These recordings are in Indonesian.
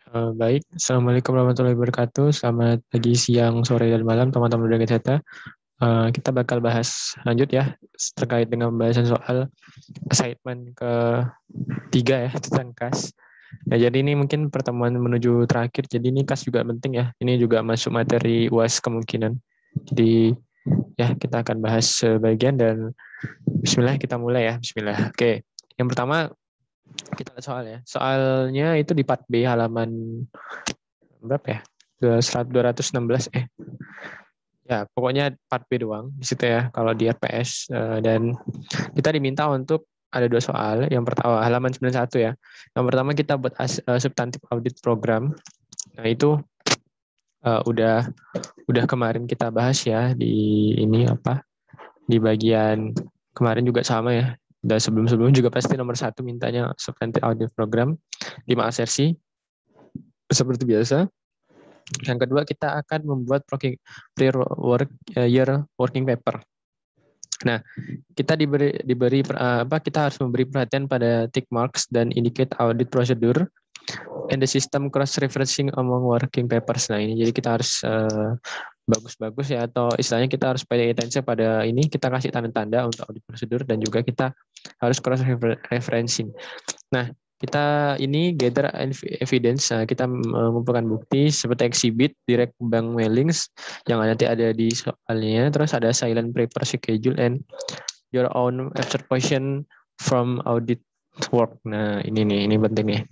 Baik, Assalamualaikum warahmatullahi wabarakatuh. Selamat pagi, siang, sore, dan malam teman-teman Muda Kesehatan. Kita bakal bahas lanjut ya terkait dengan pembahasan soal assignment ketiga ya tentang KAS. Nah, jadi ini mungkin pertemuan menuju terakhir. Jadi ini KAS juga penting ya. Ini juga masuk materi UAS kemungkinan. Jadi ya kita akan bahas sebagian dan Bismillah kita mulai ya. Bismillah. Oke, yang pertama kita lihat soal ya. Soalnya itu di part B halaman berapa ya? 216 ya pokoknya part B doang di situ ya kalau di RPS dan kita diminta untuk ada dua soal. Yang pertama halaman 91 ya. Yang pertama kita buat substantif audit program. Nah, itu udah kemarin kita bahas ya di ini apa? Di bagian kemarin juga sama ya. Dan sebelum-sebelum juga pasti nomor satu mintanya substantif audit program 5 asersi seperti biasa. Yang kedua kita akan membuat year working paper. Nah, kita diberi kita harus memberi perhatian pada tick marks dan indicate audit procedure and the system cross referencing among working papers. Nah, ini jadi kita harus bagus-bagus ya, atau istilahnya kita harus pay attention pada ini, kita kasih tanda-tanda untuk audit prosedur dan juga kita harus cross referencing. Nah, kita ini gather evidence, kita mengumpulkan bukti seperti exhibit, direct bank mailings yang nanti ada di soalnya, terus ada silent paper schedule and your own observation from audit work. Nah, ini penting nih.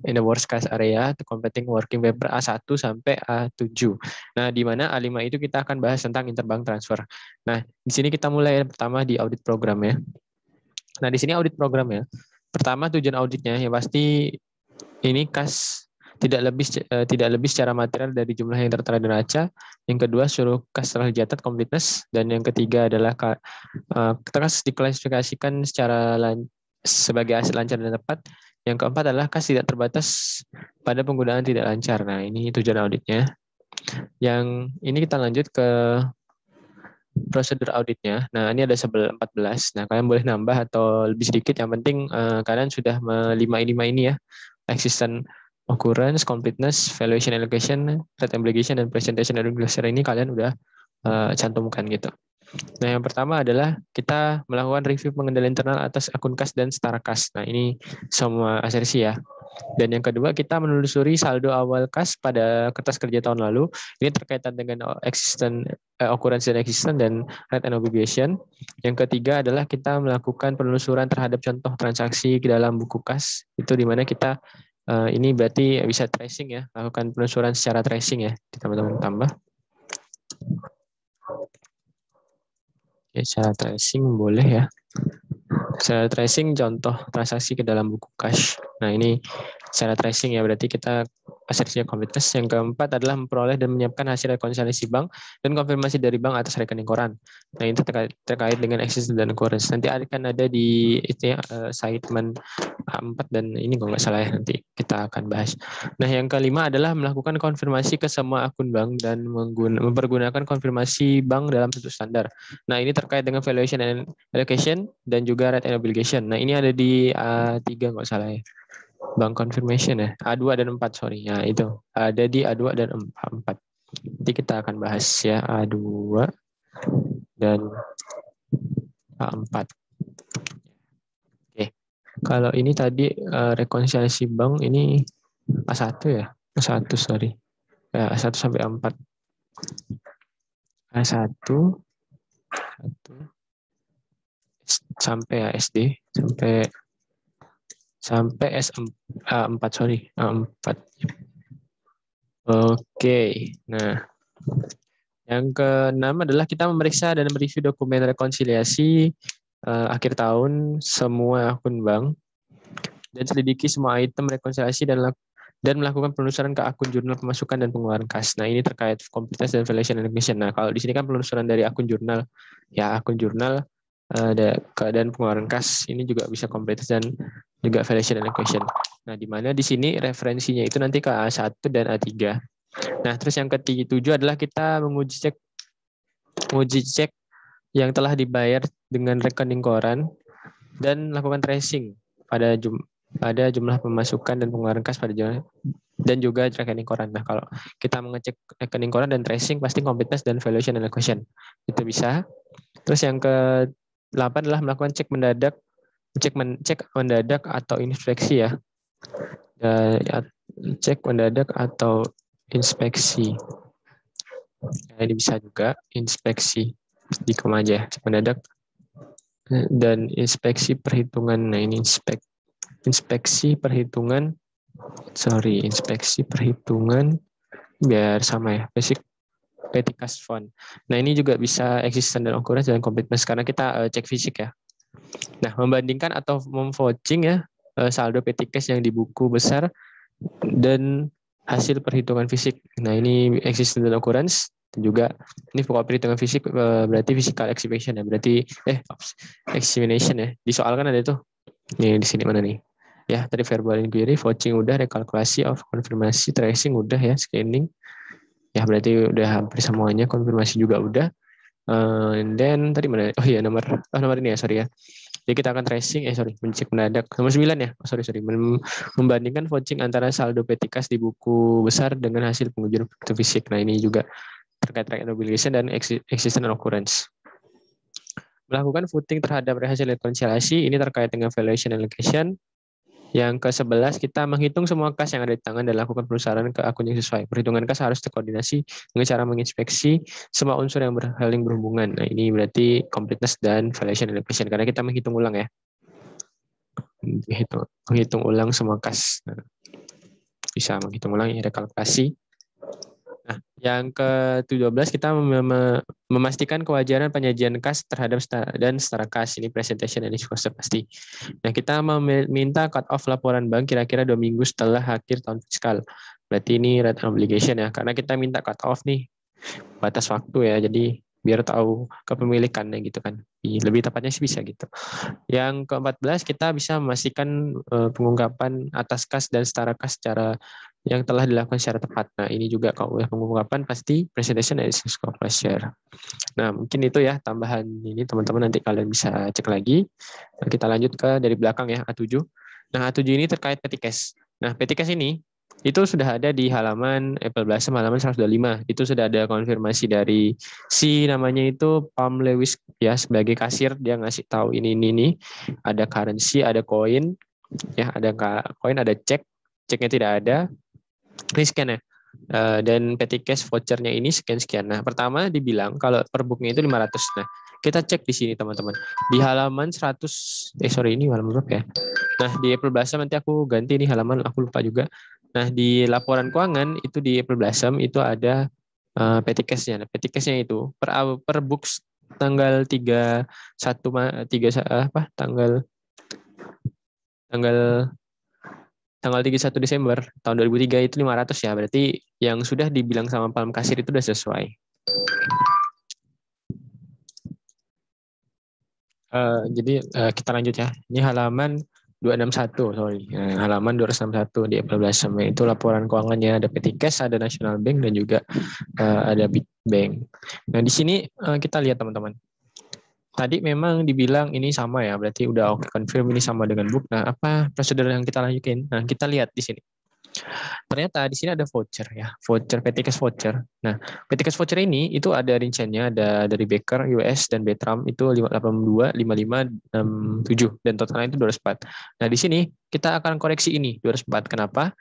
In the worst case area, to completing working paper A1 sampai A7. Nah, di mana A5 itu kita akan bahas tentang interbank transfer. Nah, di sini kita mulai pertama di audit program ya. Nah, di sini audit program ya. Pertama tujuan auditnya ya pasti ini kas tidak lebih secara material dari jumlah yang tertera di neraca. Yang kedua suruh kas telah dicatat completeness, dan yang ketiga adalah kas diklasifikasikan sebagai hasil lancar dan tepat. Yang keempat adalah kas tidak terbatas pada penggunaan tidak lancar. Nah, ini tujuan auditnya. Yang ini kita lanjut ke prosedur auditnya. Nah, ini ada 14. Nah, kalian boleh nambah atau lebih sedikit. Yang penting kalian sudah lima ini ya. Existent occurrence, completeness, valuation allocation, rate obligation, dan presentation regulation ini kalian udah cantumkan gitu. Nah, yang pertama adalah kita melakukan review pengendalian internal atas akun kas dan setara kas. Nah, ini semua asersi ya. Dan yang kedua, kita menelusuri saldo awal kas pada kertas kerja tahun lalu. Ini terkaitan dengan occurrence dan existent dan rate and obligation. Yang ketiga adalah kita melakukan penelusuran terhadap contoh transaksi ke dalam buku kas. Itu di mana kita ini berarti bisa tracing ya, lakukan penelusuran secara tracing ya. Teman-teman tambah. Oke, secara tracing boleh ya. Secara tracing contoh transaksi ke dalam buku cash. Nah, ini secara tracing ya, berarti kita asersinya kompleteness. Yang keempat adalah memperoleh dan menyiapkan hasil rekonsiliasi bank dan konfirmasi dari bank atas rekening koran. Nah, ini terkait dengan existence dan occurrence. Nanti akan ada di assignment A4 dan ini kalau nggak salah ya, nanti kita akan bahas. Nah, yang kelima adalah melakukan konfirmasi ke semua akun bank dan mempergunakan konfirmasi bank dalam satu standar. Nah, ini terkait dengan valuation and allocation dan juga rate and obligation. Nah, ini ada di A3 nggak salah ya. Bank confirmation ya. A2 dan 4, sorry. Nah, itu ada di A2 dan A4. Nanti kita akan bahas ya A2 dan A4. Oke. Kalau ini tadi rekonsiliasi bank ini A1 ya. A1, sorry. Ya, A1 sampai A4. A1 sampai SD sampai S4, sorry, A4. Oke, nah yang keenam adalah kita memeriksa dan mereview dokumen rekonsiliasi akhir tahun semua akun bank dan selidiki semua item rekonsiliasi dan melakukan penelusuran ke akun jurnal pemasukan dan pengeluaran kas. Nah, ini terkait completeness dan valuation allocation. Nah, kalau di sini kan penelusuran dari akun jurnal, ya akun jurnal dan pengeluaran kas ini juga bisa completeness dan juga valuation allocation. Nah, di mana di sini referensinya itu nanti ke A1 dan A3. Nah, terus yang ketujuh adalah kita menguji cek yang telah dibayar dengan rekening koran dan melakukan tracing pada jumlah pemasukan dan pengeluaran kas pada dan juga rekening koran. Nah, kalau kita mengecek rekening koran dan tracing pasti completeness dan valuation allocation. Itu bisa. Terus yang ke-8 adalah melakukan cek mendadak atau inspeksi ya. Cek mendadak atau inspeksi. Nah, ini bisa juga inspeksi di koma aja, cek mendadak dan inspeksi perhitungan. Nah, ini inspeksi perhitungan biar sama ya, basic petty cash fund. Nah, ini juga bisa existence dan occurrence dan completeness karena kita cek fisik ya. Nah, membandingkan atau memvouching ya saldo petty cash yang di buku besar dan hasil perhitungan fisik. Nah, ini existence dan occurrence. Juga ini pokok perhitungan fisik berarti physical exhibition ya, berarti examination ya. Di soal kan ada tuh. Nih di sini mana nih? Ya, tadi verbal inquiry, vouching udah, rekalkulasi of konfirmasi, tracing udah ya, scanning. Ya, berarti udah hampir semuanya, konfirmasi juga udah. And then tadi mana? Oh iya, nomor ini ya, sorry ya. Jadi kita akan tracing, mencek mendadak. Nomor 9 ya, membandingkan vouching antara saldo petty cash di buku besar dengan hasil pengujian fisik. Nah, ini juga terkait track obligation dan existence and occurrence. Melakukan footing terhadap hasil rekonsiliasi, ini terkait dengan valuation allocation. Yang ke-11, kita menghitung semua kas yang ada di tangan dan lakukan penukaran ke akun yang sesuai. Perhitungan kas harus terkoordinasi dengan cara menginspeksi semua unsur yang saling berhubungan. Nah, ini berarti completeness dan valuation allocation, karena kita menghitung ulang ya. Menghitung ulang semua kas. Nah, bisa menghitung ulang ya, rekalkulasi. Nah, yang ke-17 kita memastikan kewajaran penyajian kas terhadap dan setara kas. Ini presentation and disclosure pasti. Nah, kita meminta cut off laporan bank kira-kira 2 minggu setelah akhir tahun fiskal. Berarti ini rate obligation ya, karena kita minta cut off nih batas waktu ya, jadi biar tahu kepemilikannya gitu kan. Lebih tepatnya sih bisa gitu. Yang ke-14 kita bisa memastikan pengungkapan atas kas dan setara kas secara yang telah dilakukan secara tepat. Nah, ini juga kalau pengungkapan pasti presentation and scope share. Nah, mungkin itu ya tambahan ini teman-teman, nanti kalian bisa cek lagi. Nah, kita lanjut ke dari belakang ya, A7. Nah, A7 ini terkait petty cash. Nah, petty cash ini itu sudah ada di halaman Apple Blossom halaman 125. Itu sudah ada konfirmasi dari si namanya itu Pam Lewis ya, sebagai kasir dia ngasih tahu ini. Ada currency, ada koin ya, ada koin, ada ceknya tidak ada. Ini scan ya. Dan petty cash vouchernya ini sekian. Nah, pertama dibilang kalau per booknya itu 500. Nah, kita cek di sini teman-teman. Di halaman 100, ini halaman berapa ya? Nah, di April Blossom nanti aku ganti nih halaman, aku lupa juga. Nah, di laporan keuangan itu di April Blossom itu ada petty cash-nya. Nah, petty cash-nya itu per books tanggal 31 Desember tahun 2003 itu 500 ya. Berarti yang sudah dibilang sama Palm Kasir itu sudah sesuai. Jadi kita lanjut ya. Ini halaman 261, halaman 261 di Apple Blossom. Itu laporan keuangannya, ada petty cash, ada National Bank, dan juga ada Big Bank. Nah, di sini kita lihat teman-teman. Tadi memang dibilang ini sama ya, berarti udah oke confirm ini sama dengan book. Nah, apa prosedur yang kita lanjutin? Nah, kita lihat di sini. Ternyata di sini ada voucher ya, petty cash voucher. Nah, petty cash voucher ini itu ada rinciannya, ada dari Baker, US, dan Betram itu 582, 55, 67 dan totalnya itu 204. Nah, di sini kita akan koreksi ini 204. Kenapa?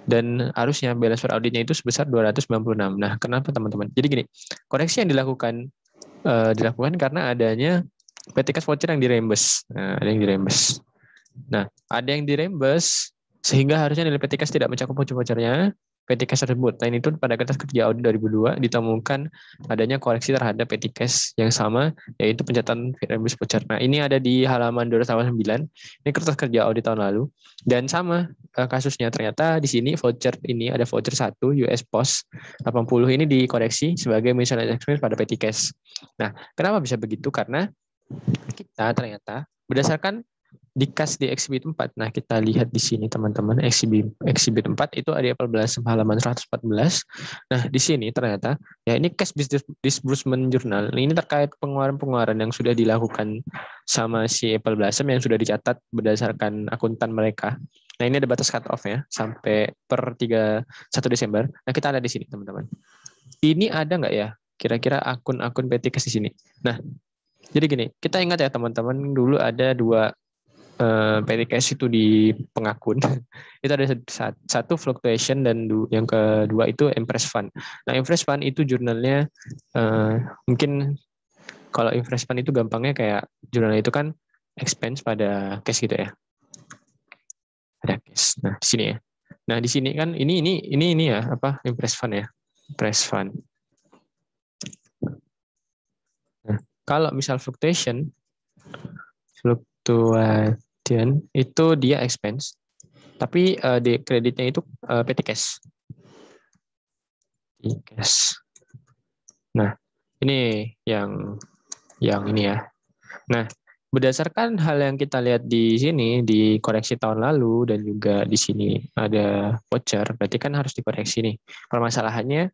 Dan harusnya balance per auditnya itu sebesar 296. Nah, kenapa teman-teman? Jadi gini, koreksi yang dilakukan karena adanya petty cash voucher yang dirembes. Nah, ada yang dirembes. Nah, ada yang dirembes sehingga harusnya nilai petty cash tidak mencakup voucher-vouchernya petty cash tersebut. Nah, itu pada kertas kerja audit 2002 ditemukan adanya koreksi terhadap petty cash yang sama, yaitu pencatatan rembes voucher. Nah, ini ada di halaman 209. Ini kertas kerja audit tahun lalu. Dan sama kasusnya, ternyata di sini voucher ini ada voucher 1 US Post 80 ini dikoreksi sebagai miscellaneous expense pada petty cash. Nah, kenapa bisa begitu? Karena kita ternyata berdasarkan di kas di exhibit 4. Nah, kita lihat di sini teman-teman, exhibit 4 itu ada Apple Blossom halaman 114. Nah, di sini ternyata ya ini cash disbursement journal. Ini terkait pengeluaran-pengeluaran yang sudah dilakukan sama si Apple Blossom yang sudah dicatat berdasarkan akuntan mereka. Nah, ini ada batas cut off ya sampai per 1 Desember. Nah, kita ada di sini, teman-teman. Ini ada nggak ya kira-kira akun-akun PTKes di sini? Nah, jadi gini, kita ingat ya teman-teman, dulu ada 2 PTKes itu di pengakun. Itu ada satu fluctuation dan yang kedua itu Impress Fund. Nah, Impress Fund itu jurnalnya mungkin kalau Impress Fund itu gampangnya kayak jurnal itu kan expense pada cash gitu ya. Ada cash. Nah, di sini ya. Nah, di sini kan ini ya, apa Impress Fund ya. Impress Fund. Nah, kalau misal fluctuation itu dia expense, tapi di kreditnya itu PT Cash. Cash. Nah, ini yang ini ya. Nah, berdasarkan hal yang kita lihat di sini di koreksi tahun lalu dan juga di sini ada voucher, berarti kan harus dikoreksi nih. Permasalahannya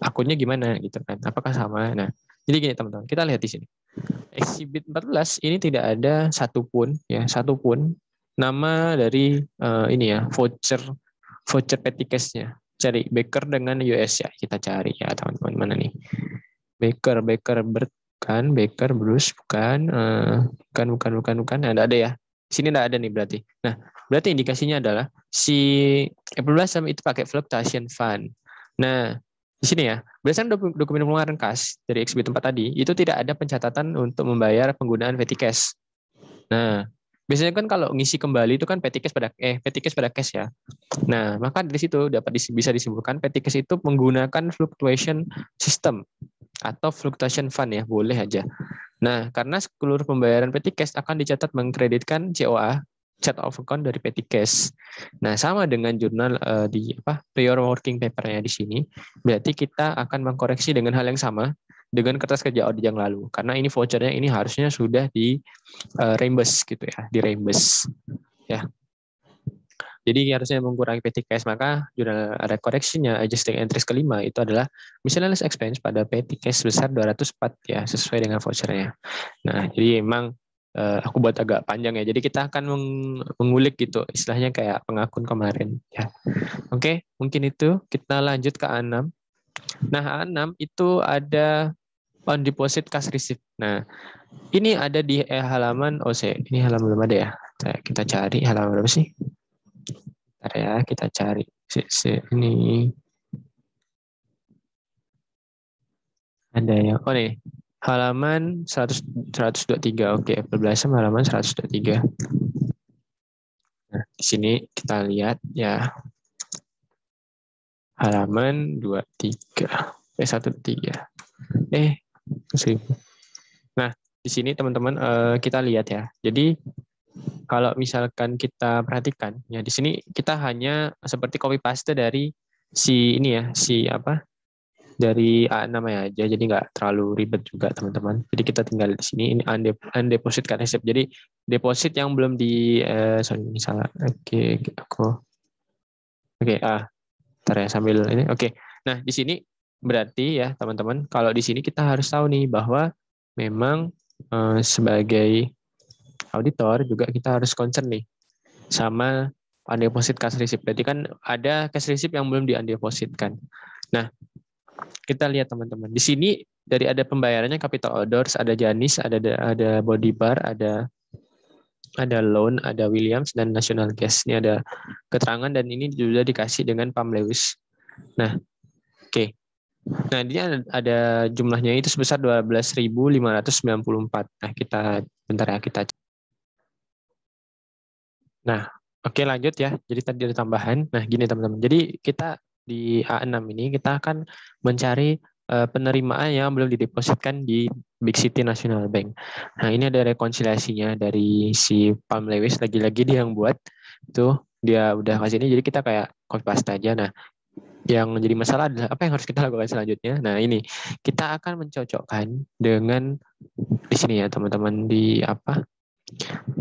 akunnya gimana gitu kan? Apakah sama? Nah, jadi gini teman-teman, kita lihat di sini. Exhibit 14 ini tidak ada satupun nama dari ini ya voucher petty cash-nya. Cari Baker dengan US ya, kita cari ya teman-teman, mana nih Baker kan Baker Bruce bukan ada ya, di sini tidak ada nih berarti. Nah, berarti indikasinya adalah si Apple Blossom itu pakai fluctuation fund. Nah, di sini ya, berdasarkan dokumen pengeluaran kas dari exhibit 4 tadi, itu tidak ada pencatatan untuk membayar penggunaan petty cash. Nah, biasanya kan kalau ngisi kembali itu kan petty cash pada cash ya. Nah, maka dari situ bisa disimpulkan petty cash itu menggunakan fluctuation system atau fluctuation fund ya, boleh aja. Nah, karena seluruh pembayaran petty cash akan dicatat mengkreditkan COA, chart of account dari petty cash. Nah, sama dengan jurnal di prior working paper-nya di sini, berarti kita akan mengkoreksi dengan hal yang sama dengan kertas kerja audit yang lalu. Karena ini vouchernya ini harusnya sudah di reimburse gitu ya, di reimburse ya. Jadi harusnya mengurangi petty cash, maka jurnal ada koreksinya adjusting entries kelima itu adalah miscellaneous expense pada petty cash sebesar 204 ya, sesuai dengan vouchernya. Nah, jadi emang aku buat agak panjang ya. Jadi kita akan mengulik gitu, istilahnya kayak pengakun kemarin ya. Oke, mungkin itu kita lanjut ke A6. Nah, A6 itu ada on deposit cash receipt. Nah, ini ada di halaman OC. Ini halaman belum ada ya. Kita cari halaman berapa sih? Bentar ya, kita cari. Ini ada ya. Oh nih, halaman 123. Oke, Apple halaman 123. Nah, di sini kita lihat ya. Halaman 23. 13. Nah, di sini teman-teman kita lihat ya. Jadi kalau misalkan kita perhatikan ya, di sini kita hanya seperti copy paste dari si ini ya, dari A6 ya aja, jadi nggak terlalu ribet juga teman-teman. Jadi kita tinggal di sini ini undeposit cash receipt. Jadi deposit yang belum di misalnya ntar ya sambil ini. Oke. Nah, di sini berarti ya teman-teman, kalau di sini kita harus tahu nih bahwa memang sebagai auditor juga kita harus concern nih sama undeposit cash receipt. Berarti kan ada cash receipt yang belum di-undepositkan. Nah, kita lihat teman-teman. Di sini dari ada pembayarannya capital orders, ada Janis, ada Body Bar, ada loan, ada Williams dan National Gas. Ini ada keterangan dan ini juga dikasih dengan Pam Lewis. Nah, oke. Nah, ini ada jumlahnya itu sebesar 12.594. Nah, kita bentar ya kita. Nah, oke lanjut ya. Jadi tadi ada tambahan. Nah, gini teman-teman. Jadi kita di A6 ini kita akan mencari penerimaan yang belum didepositkan di Big City National Bank. Nah, ini ada rekonsiliasinya dari si Pam Lewis, lagi-lagi dia yang buat. Tuh, dia udah kasih ini, jadi kita kayak copy paste aja. Nah, yang jadi masalah adalah apa yang harus kita lakukan selanjutnya. Nah, ini kita akan mencocokkan dengan di sini ya, teman-teman, di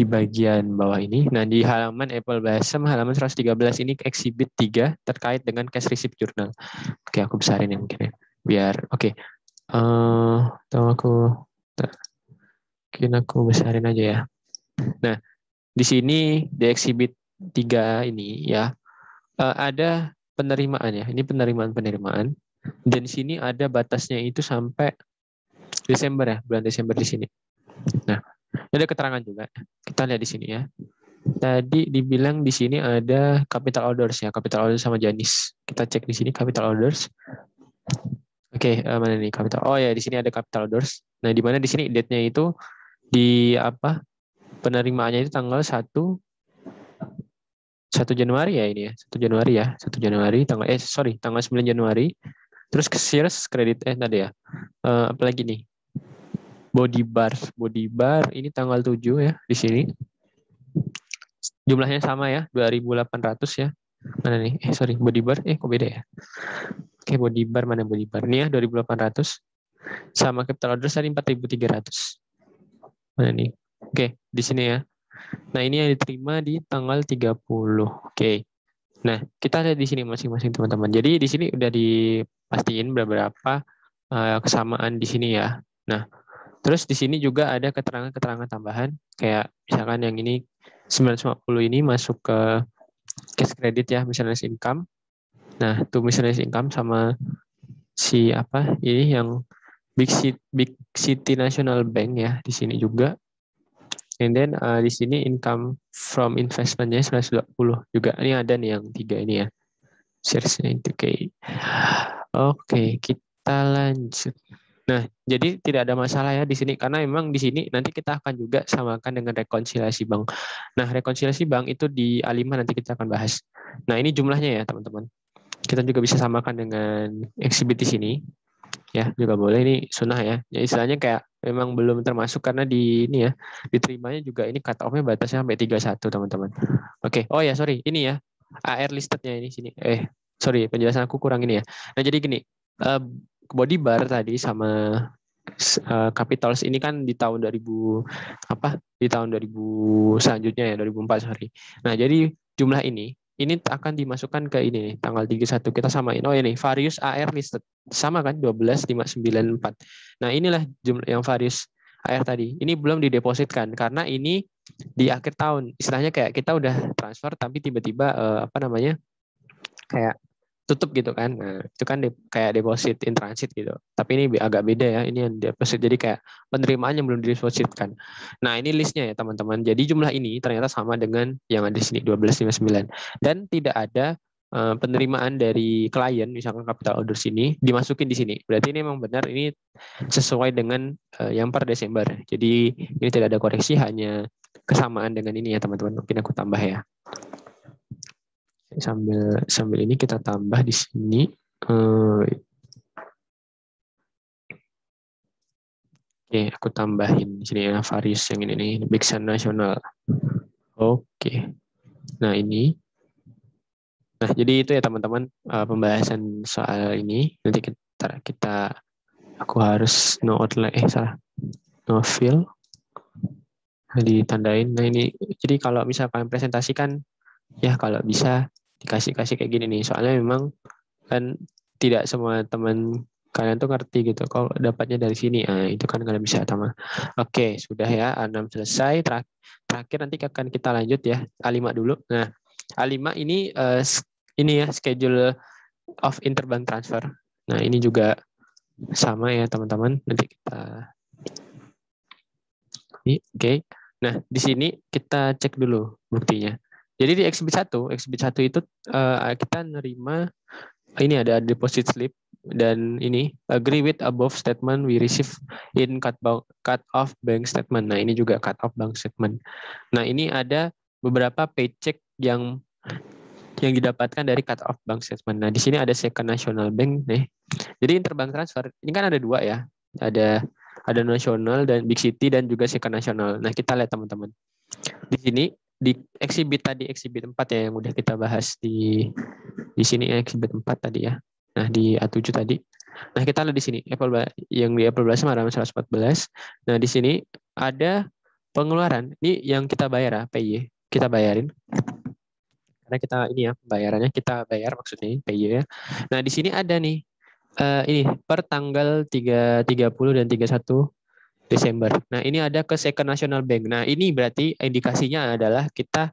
bagian bawah ini. Nah, di halaman Apple Blossom halaman 113 ini exhibit 3 terkait dengan cash receipt journal. Oke, aku besarin ya mungkin ya. Biar oke. Mungkin aku besarin aja ya. Nah, di sini di exhibit tiga ini ya, ada penerimaan ya. Ini penerimaan. Dan di sini ada batasnya itu sampai Desember ya, bulan Desember di sini. Nah, ada keterangan juga. Kita lihat di sini ya. Tadi dibilang di sini ada capital orders ya, capital orders sama Janis. Kita cek di sini capital orders. Oke, mana nih capital? Oh ya, di sini ada capital orders. Nah, di mana di sini date-nya itu di apa? Penerimaannya itu tanggal 1 Januari ya ini ya. 1 Januari tanggal 9 Januari. Terus ke shares kredit tadi ya. Apalagi nih? Body bar ini tanggal 7 ya di sini. Jumlahnya sama ya, 2.800 ya. Mana nih? Body bar kok beda ya? Oke, body bar mana body bar? Ini ya 2.800 sama capital orders tadi 4.300. Mana nih? Oke, di sini ya. Nah, ini yang diterima di tanggal 30. Oke. Nah, kita lihat di sini masing-masing teman-teman. Jadi di sini udah dipastiin beberapa kesamaan di sini ya. Nah, terus di sini juga ada keterangan-keterangan tambahan kayak misalkan yang ini 950 ini masuk ke cash credit ya, miscellaneous income. Nah, itu miscellaneous income sama si apa ini yang Big City National Bank ya di sini juga. And then di sini income from investmentnya 120 juga. Ini ada nih yang 3 ini ya. Sharesnya itu kayak. Oke, kita lanjut. Nah, jadi tidak ada masalah ya di sini karena memang di sini nanti kita akan juga samakan dengan rekonsiliasi bank. Nah, rekonsiliasi bank itu di A5 nanti kita akan bahas. Nah, ini jumlahnya ya, teman-teman. Kita juga bisa samakan dengan exhibit di sini. Ya, juga boleh ini sunnah ya. Ya istilahnya kayak memang belum termasuk karena di ini ya, diterimanya juga ini cut off-nya batasnya sampai 31, teman-teman. Oke. Oh ya, sorry. Ini ya. AR listednya ini sini. Sorry, penjelasan aku kurang ini ya. Nah, jadi gini, body bar tadi sama capitals ini kan di tahun 2000 apa? Di tahun 2000 selanjutnya ya, 2004 sorry. Nah, jadi jumlah ini akan dimasukkan ke ini nih, tanggal 31 kita samain. Oh ini various AR listed sama kan 12.594. Nah, inilah jumlah yang various AR tadi. Ini belum didepositkan karena ini di akhir tahun. Istilahnya kayak kita udah transfer tapi tiba-tiba apa namanya? Kayak tutup gitu kan. Nah, itu kan kayak deposit in transit gitu. Tapi ini agak beda ya. Ini yang deposit jadi kayak penerimaan yang belum didepositkan. Nah, ini listnya ya teman-teman. Jadi jumlah ini ternyata sama dengan yang ada di sini 12.59 dan tidak ada penerimaan dari klien misalkan capital order sini dimasukin di sini. Berarti ini memang benar ini sesuai dengan yang per Desember. Jadi ini tidak ada koreksi, hanya kesamaan dengan ini ya teman-teman. Mungkin aku tambah ya. Sambil ini kita tambah di sini. Oke, aku tambahin di sini ya various yang ini nih, Big Sun Nasional. Oke. Nah, ini. Nah, jadi itu ya teman-teman pembahasan soal ini. Nanti aku harus no fill. Ditandain. Nah, ini jadi kalau misalkan presentasikan ya kalau bisa dikasih kayak gini nih. Soalnya memang kan tidak semua teman kalian tuh ngerti gitu. Kalau dapatnya dari sini, itu kan kalian bisa sama. Oke, sudah ya. A6 selesai. Terakhir nanti akan kita lanjut ya. A5 dulu. Nah, A5 ini ya schedule of interbank transfer. Nah, ini juga sama ya teman-teman. Nanti kita Oke. Nah, di sini kita cek dulu buktinya. Jadi di exhibit 1 itu kita nerima ini ada deposit slip dan ini agree with above statement we receive in cut off bank statement. Nah, ini juga cut off bank statement. Nah, ini ada beberapa paycheck yang didapatkan dari cut off bank statement. Nah, di sini ada Second National Bank nih. Jadi interbank transfer ini kan ada dua ya. Ada nasional dan Big City dan juga Second National. Nah, kita lihat teman-teman. Di sini di exhibit 4 ya yang udah kita bahas di sini exhibit 4 tadi ya. Nah, di A7 tadi. Nah, kita lihat di sini yang di April 114. Nah, di sini ada pengeluaran. Ini yang kita bayar ya, PY. Kita bayarin. Karena kita ini ya, bayarannya kita bayar maksudnya PY ya. Nah, di sini ada nih ini per tanggal 30 dan 31 Desember. Nah, ini ada ke Second National Bank. Nah, ini berarti indikasinya adalah kita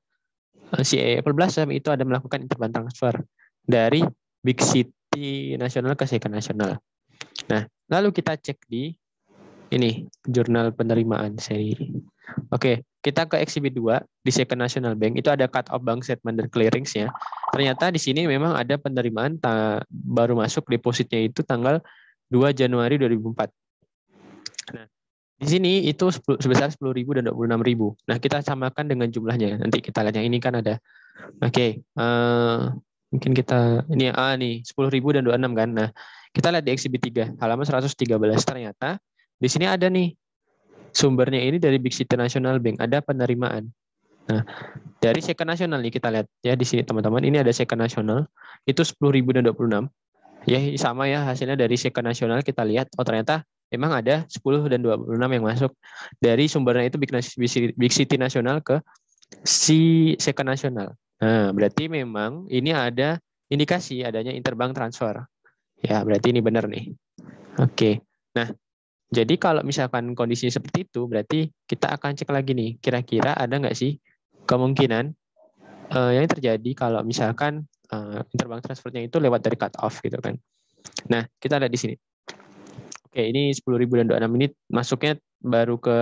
si Apple Blossom itu ada melakukan interbank transfer dari Big City Nasional ke Second Nasional. Nah, lalu kita cek di ini jurnal penerimaan seri. Oke, kita ke exhibit 2 di Second National Bank itu ada cut off bank statement dan clearings ya. Ternyata di sini memang ada penerimaan baru masuk depositnya itu tanggal 2 Januari 2004. Nah, di sini itu sebesar 10.000 dan 26.000. Nah, kita samakan dengan jumlahnya. Nanti kita lihat yang ini kan ada. Oke, mungkin kita ini nih 10.000 dan 26 kan. Nah, kita lihat di exhibit 3 halaman 113. Ternyata di sini ada nih sumbernya ini dari Big City National Bank, ada penerimaan. Nah, dari Second National nih kita lihat ya di sini teman-teman, ini ada Second National itu 10.000 dan 26. Ya sama ya hasilnya dari Second National kita lihat, oh ternyata memang ada 10 dan 26 yang masuk dari sumbernya itu Big City National ke si Second National. Nah, berarti memang ini ada indikasi adanya interbank transfer. Ya, berarti ini benar nih. Oke. Nah, jadi kalau misalkan kondisinya seperti itu, berarti kita akan cek lagi nih, kira-kira ada nggak sih kemungkinan yang terjadi kalau misalkan interbank transfernya itu lewat dari cut off gitu kan. Nah, kita lihat di sini. Oke, ini 10.000 dan 26 ini masuknya baru ke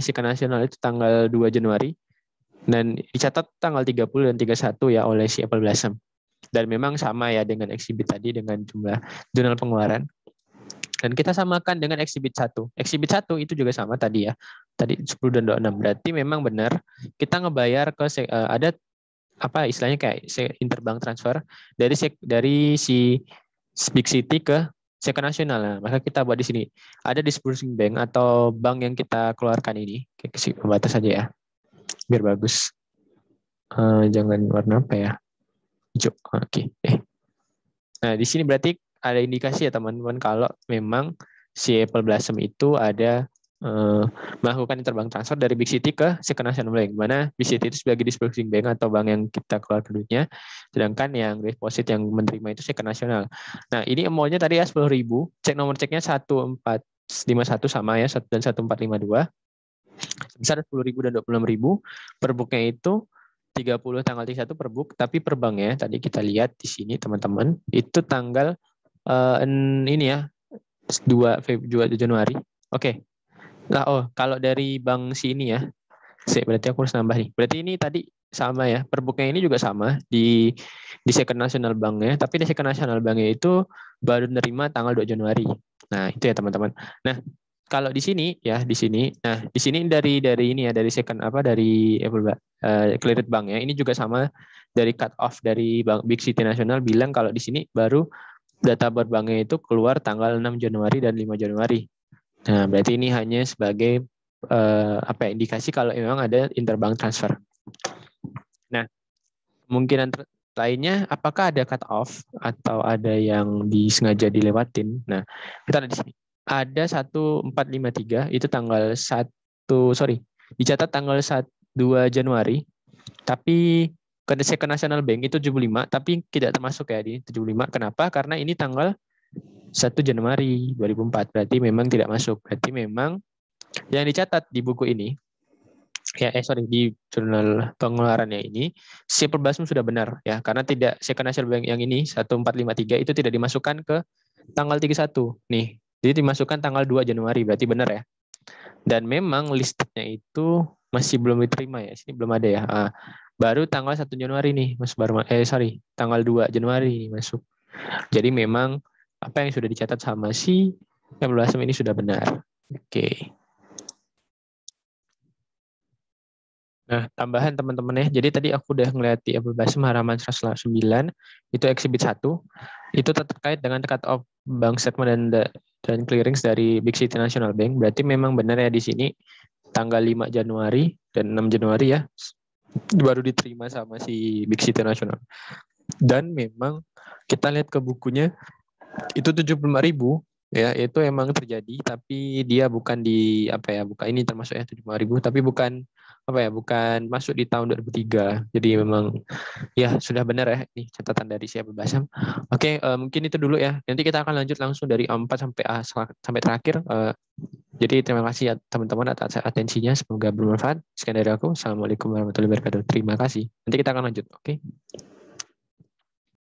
Second National itu tanggal 2 Januari. Dan dicatat tanggal 30 dan 31 ya oleh si Apple Blossom. Dan memang sama ya dengan exhibit tadi dengan jumlah jurnal pengeluaran. Dan kita samakan dengan exhibit 1. Exhibit 1 itu juga sama tadi ya. Tadi 10 dan 26. Berarti memang benar kita ngebayar ke ada istilahnya kayak interbank transfer dari si Big City ke Second National. Nah, maka kita buat di sini. Ada disbursing bank atau bank yang kita keluarkan ini. Kasih pembatas saja ya. Biar bagus. Jangan warna apa ya? Hijau. Oke. Nah, di sini berarti ada indikasi ya teman-teman kalau memang si Apple Blossom itu ada melakukan interbank transfer dari Big City ke Second National Bank, mana Big City itu sebagai disbursing bank atau bank yang kita keluarkan duitnya, sedangkan yang deposit yang menerima itu Second National. Nah, ini amount-nya tadi ya 10.000, cek nomor ceknya 1451 sama ya, dan 1452, sebesar 10.000 dan 26.000, per booknya itu 30 tanggal 31 per book, tapi per bank ya, tadi kita lihat di sini teman-teman, itu tanggal ini ya, 2 Januari. Oke. Nah, kalau dari bank sini ya, berarti aku harus nambah nih. Berarti ini tadi sama ya, per booknya ini juga sama di Second National Bank ya, tapi di Second National Bank itu baru nerima tanggal 2 Januari. Nah, itu ya teman-teman. Nah, kalau di sini ya, di sini. Nah, di sini dari ini ya, dari dari Cleared Bank ya. Ini juga sama dari cut off dari Bank Big City Nasional bilang kalau di sini baru data banknya itu keluar tanggal 6 Januari dan 5 Januari. Nah, berarti ini hanya sebagai indikasi kalau memang ada interbank transfer. Nah, kemungkinan lainnya apakah ada cut off atau ada yang disengaja dilewatin. Nah, kita ada di sini. Ada 1453 itu tanggal 1 dicatat tanggal 2 Januari, tapi ke Second National Bank itu 75, tapi tidak termasuk ya di 75. Kenapa? Karena ini tanggal 1 Januari 2004, berarti memang tidak masuk. Berarti memang yang dicatat di buku ini, di jurnal pengeluarannya ini, si perbasum sudah benar ya, karena tidak Second National Bank yang ini 1453 itu tidak dimasukkan ke tanggal 31 nih. Jadi dimasukkan tanggal 2 Januari, berarti benar ya. Dan memang listnya itu masih belum diterima ya, sini belum ada ya. Baru tanggal 1 Januari nih, tanggal 2 Januari masuk. Jadi memang apa yang sudah dicatat sama si Apple Blossom ini sudah benar. Oke. Nah, tambahan teman-teman ya. Jadi tadi aku udah ngeliat di Apple Blossom halaman 109, itu exhibit 1, itu terkait dengan cut off bank statement dan clearings dari Big City National Bank. Berarti memang benar ya di sini tanggal 5 Januari dan 6 Januari ya baru diterima sama si Big City National. Dan memang kita lihat ke bukunya itu 75.000 ya, itu emang terjadi, tapi dia bukan di bukan ini termasuk ya 75.000, tapi bukan bukan masuk di tahun 2003. Jadi memang ya sudah benar ya ini catatan dari saya Basam. Oke, mungkin itu dulu ya. Nanti kita akan lanjut langsung dari A4 sampai sampai terakhir. Jadi terima kasih ya teman-teman atas atensinya. Semoga bermanfaat. Sekian dari aku. Assalamualaikum warahmatullahi wabarakatuh. Terima kasih. Nanti kita akan lanjut. Oke.